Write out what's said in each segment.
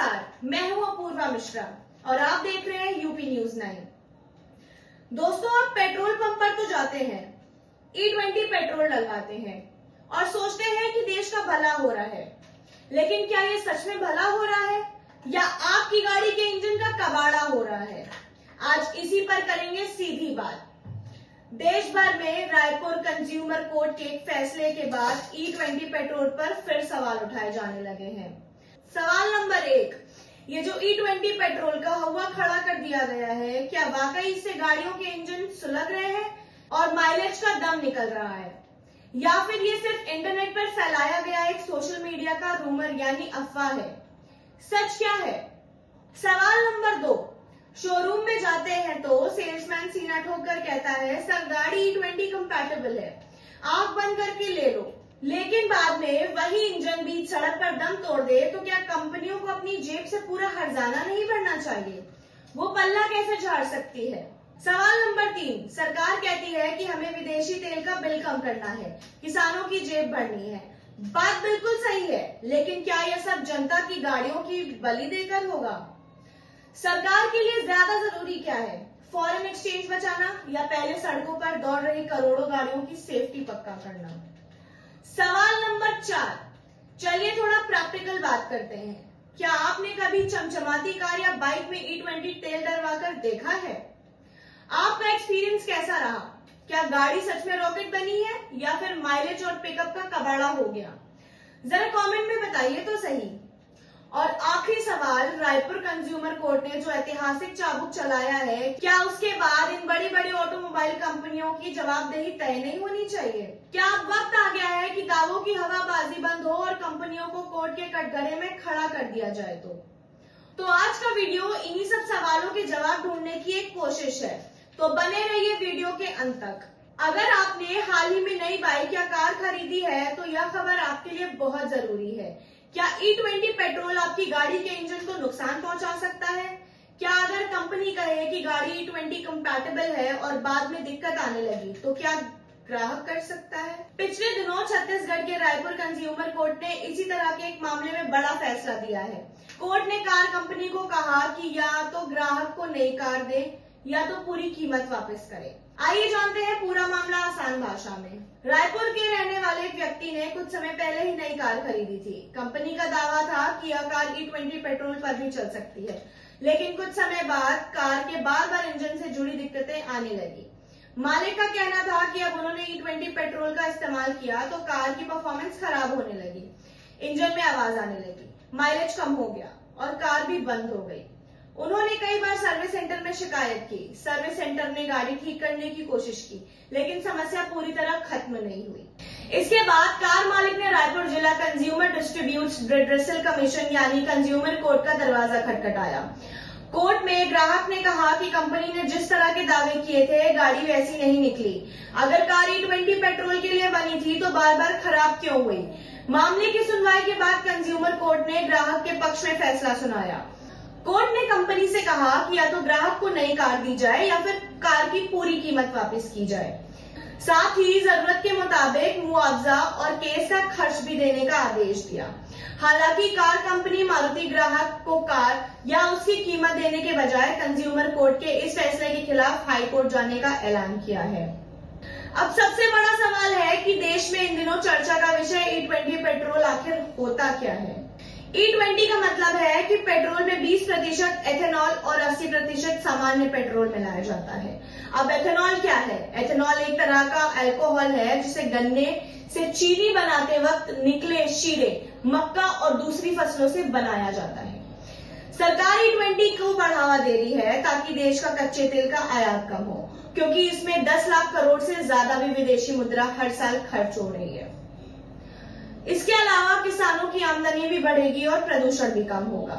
नमस्कार, मैं हूं अपूर्वा मिश्रा और आप देख रहे हैं यूपी न्यूज 9। दोस्तों, आप पेट्रोल पंप पर तो जाते हैं, E20 पेट्रोल डलवाते हैं और सोचते हैं कि देश का भला हो रहा है, लेकिन क्या ये सच में भला हो रहा है या आपकी गाड़ी के इंजन का कबाड़ा हो रहा है? आज इसी पर करेंगे सीधी बात। देश भर में रायपुर कंज्यूमर कोर्ट के एक फैसले के बाद E20 पेट्रोल पर फिर सवाल उठाए जाने लगे हैं। सवाल नंबर 1, ये जो E20 पेट्रोल का हवा खड़ा कर दिया गया है, क्या वाकई इससे गाड़ियों के इंजन सुलग रहे हैं और माइलेज का दम निकल रहा है, या फिर ये सिर्फ इंटरनेट पर फैलाया गया एक सोशल मीडिया का रूमर यानी अफवाह है? सच क्या है? सवाल नंबर 2, शोरूम में जाते हैं तो सेल्समैन सीना ठोककर कहता है सर गाड़ी E20 कंपैटिबल है, आंख बंद करके ले लो, लेकिन बाद में वही इंजन बीच सड़क पर दम तोड़ दे तो क्या कंपनियों को अपनी जेब से पूरा हर्जाना नहीं भरना चाहिए? वो पल्ला कैसे झाड़ सकती है? सवाल नंबर 3, सरकार कहती है कि हमें विदेशी तेल का बिल कम करना है, किसानों की जेब भरनी है। बात बिल्कुल सही है, लेकिन क्या यह सब जनता की गाड़ियों की बलि देकर होगा? सरकार के लिए ज्यादा जरूरी क्या है, फॉरेन एक्सचेंज बचाना या पहले सड़कों पर दौड़ रही करोड़ों गाड़ियों की सेफ्टी पक्का करना? सवाल नंबर 4, चलिए थोड़ा प्रैक्टिकल बात करते हैं। क्या आपने कभी चमचमाती कार या बाइक में E20 तेल डलवाकर देखा है? आपका एक्सपीरियंस कैसा रहा? क्या गाड़ी सच में रॉकेट बनी है या फिर माइलेज और पिकअप का कबाड़ा हो गया? जरा कमेंट में बताइए तो सही। और आखिरी सवाल, रायपुर कंज्यूमर कोर्ट ने जो ऐतिहासिक चाबुक चलाया है, क्या उसके बाद इन बड़ी बड़ी ऑटोमोबाइल कंपनियों की जवाबदेही तय नहीं होनी चाहिए? क्या अब वक्त आ गया है कि दावों की हवाबाजी बंद हो और कंपनियों को कोर्ट के कटघरे में खड़ा कर दिया जाए? तो आज का वीडियो इन्हीं सब सवालों के जवाब ढूंढने की एक कोशिश है, तो बने रहिए वीडियो के अंत तक। अगर आपने हाल ही में नई बाइक या कार खरीदी है तो यह खबर आपके लिए बहुत जरूरी है। क्या E20 पेट्रोल आपकी गाड़ी के इंजन को नुकसान पहुंचा सकता है? क्या अगर कंपनी कहे कि गाड़ी E20 कंपैटिबल है और बाद में दिक्कत आने लगी तो क्या ग्राहक कर सकता है? पिछले दिनों छत्तीसगढ़ के रायपुर कंज्यूमर कोर्ट ने इसी तरह के एक मामले में बड़ा फैसला दिया है। कोर्ट ने कार कंपनी को कहा कि या तो ग्राहक को नई कार दे या तो पूरी कीमत वापस करे। आइए जानते हैं पूरा मामला आसान भाषा में। रायपुर के रहने वाले एक व्यक्ति ने कुछ समय पहले ही नई कार खरीदी थी। कंपनी का दावा था कि यह कार E20 पेट्रोल पर भी चल सकती है, लेकिन कुछ समय बाद कार के बार बार इंजन से जुड़ी दिक्कतें आने लगी। मालिक का कहना था कि अब उन्होंने E20 पेट्रोल का इस्तेमाल किया तो कार की परफॉर्मेंस खराब होने लगी, इंजन में आवाज आने लगी, माइलेज कम हो गया और कार भी बंद हो गई। उन्होंने कई बार सर्विस सेंटर में शिकायत की। सर्विस सेंटर ने गाड़ी ठीक करने की कोशिश की, लेकिन समस्या पूरी तरह खत्म नहीं हुई। इसके बाद कार मालिक ने रायपुर जिला कंज्यूमर डिस्ट्रीब्यूट्स रिड्रेसल कमीशन यानी कंज्यूमर कोर्ट का दरवाजा खटखटाया। कोर्ट में ग्राहक ने कहा कि कंपनी ने जिस तरह के दावे किए थे गाड़ी वैसी नहीं निकली। अगर कार E20 पेट्रोल के लिए बनी थी तो बार बार खराब क्यों हुई? मामले की सुनवाई के बाद कंज्यूमर कोर्ट ने ग्राहक के पक्ष में फैसला सुनाया। कोर्ट ने कंपनी से कहा कि या तो ग्राहक को नई कार दी जाए या फिर कार की पूरी कीमत वापस की जाए। साथ ही जरूरत के मुताबिक मुआवजा और केस का खर्च भी देने का आदेश दिया। हालांकि कार कंपनी मारुति ग्राहक को कार या उसकी कीमत देने के बजाय कंज्यूमर कोर्ट के इस फैसले के खिलाफ हाई कोर्ट जाने का ऐलान किया है। अब सबसे बड़ा सवाल है कि देश में इन दिनों चर्चा का विषय E20 पेट्रोल आखिर होता क्या है? E20 का मतलब है कि पेट्रोल में 20% एथेनॉल और 80% सामान्य पेट्रोल मिलाया जाता है। अब एथेनॉल क्या है? एथेनॉल एक तरह का अल्कोहल है जिसे गन्ने से चीनी बनाते वक्त निकले शीरे, मक्का और दूसरी फसलों से बनाया जाता है। सरकार E20 को बढ़ावा दे रही है ताकि देश का कच्चे तेल का आयात कम हो, क्योंकि इसमें 10 लाख करोड़ से ज्यादा भी विदेशी मुद्रा हर साल खर्च हो रही है। इसके अलावा किसानों की आमदनी भी बढ़ेगी और प्रदूषण भी कम होगा।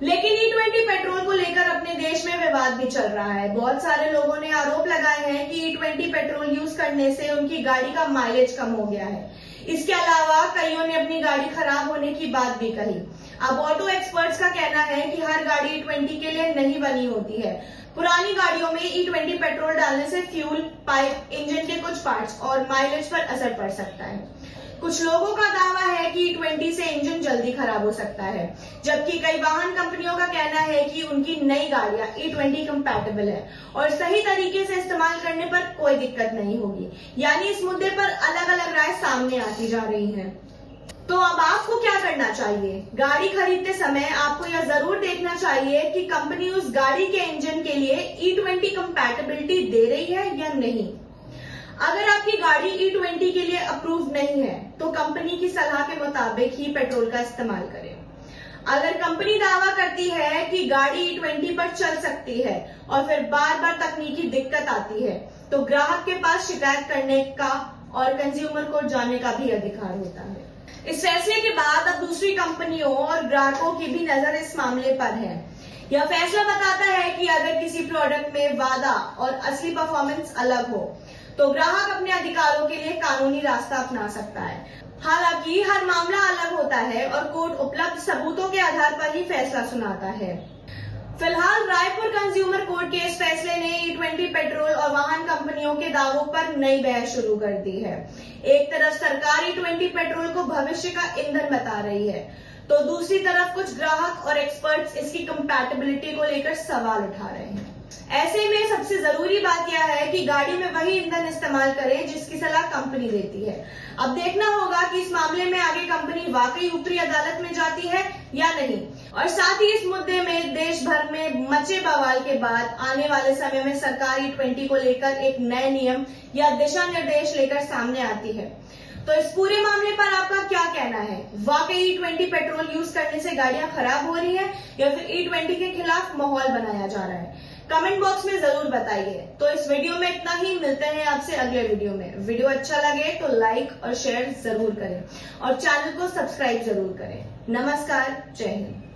लेकिन E20 पेट्रोल को लेकर अपने देश में विवाद भी चल रहा है। बहुत सारे लोगों ने आरोप लगाए हैं कि E20 पेट्रोल यूज करने से उनकी गाड़ी का माइलेज कम हो गया है। इसके अलावा कईयों ने अपनी गाड़ी खराब होने की बात भी कही। अब ऑटो एक्सपर्ट्स का कहना है कि हर गाड़ी E20 के लिए नहीं बनी होती है। पुरानी गाड़ियों में E20 पेट्रोल डालने से फ्यूल, पाइप, इंजन के कुछ पार्ट्स और माइलेज पर असर पड़ सकता है। कुछ लोगों का दावा है कि E20 से इंजन जल्दी खराब हो सकता है, जबकि कई वाहन कंपनियों का कहना है कि उनकी नई गाड़ियां E20 कंपैटिबल है और सही तरीके से इस्तेमाल करने पर कोई दिक्कत नहीं होगी। यानी इस मुद्दे पर अलग अलग राय सामने आती जा रही है। तो अब आपको क्या करना चाहिए? गाड़ी खरीदते समय आपको यह जरूर देखना चाहिए कि कंपनी उस गाड़ी के इंजन के लिए E20 कंपैटिबिलिटी दे रही है या नहीं। अगर आपकी गाड़ी E20 के लिए अप्रूव नहीं है तो कंपनी की सलाह के मुताबिक ही पेट्रोल का इस्तेमाल करें। अगर कंपनी दावा करती है कि गाड़ी E20 पर चल सकती है और फिर बार बार तकनीकी दिक्कत आती है तो ग्राहक के पास शिकायत करने का और कंज्यूमर कोर्ट जाने का भी अधिकार होता है। इस फैसले के बाद अब दूसरी कंपनियों और ग्राहकों की भी नजर इस मामले पर है। यह फैसला बताता है कि अगर किसी प्रोडक्ट में वादा और असली परफॉर्मेंस अलग हो तो ग्राहक अपने अधिकारों के लिए कानूनी रास्ता अपना सकता है। हालांकि हर मामला अलग होता है और कोर्ट उपलब्ध सबूतों के आधार पर ही फैसला सुनाता है। फिलहाल रायपुर कंज्यूमर कोर्ट के इस फैसले ने E20 पेट्रोल और वाहन कंपनियों के दावों पर नई बहस शुरू कर दी है। एक तरफ सरकार E20 पेट्रोल को भविष्य का ईंधन बता रही है तो दूसरी तरफ कुछ ग्राहक और एक्सपर्ट्स इसकी कंपैटिबिलिटी को लेकर सवाल उठा रहे हैं। ऐसे में सबसे जरूरी बात यह है कि गाड़ी में वही ईंधन इस्तेमाल करें जिसकी सलाह कंपनी देती है। अब देखना होगा कि इस मामले में आगे कंपनी वाकई ऊपरी अदालत में जाती है या नहीं। और साथ ही इस मुद्दे में देश भर में मचे बवाल के बाद आने वाले समय में सरकार E20 को लेकर एक नए नियम या दिशा निर्देश लेकर सामने आती है। तो इस पूरे मामले पर आपका क्या कहना है? वाकई E20 पेट्रोल यूज करने से गाड़ियां खराब हो रही है या फिर E20 के खिलाफ माहौल बनाया जा रहा है? कमेंट बॉक्स में जरूर बताइए। तो इस वीडियो में इतना ही, मिलते हैं आपसे अगले वीडियो में। वीडियो अच्छा लगे तो लाइक और शेयर जरूर करें और चैनल को सब्सक्राइब जरूर करें। नमस्कार, जय हिंद।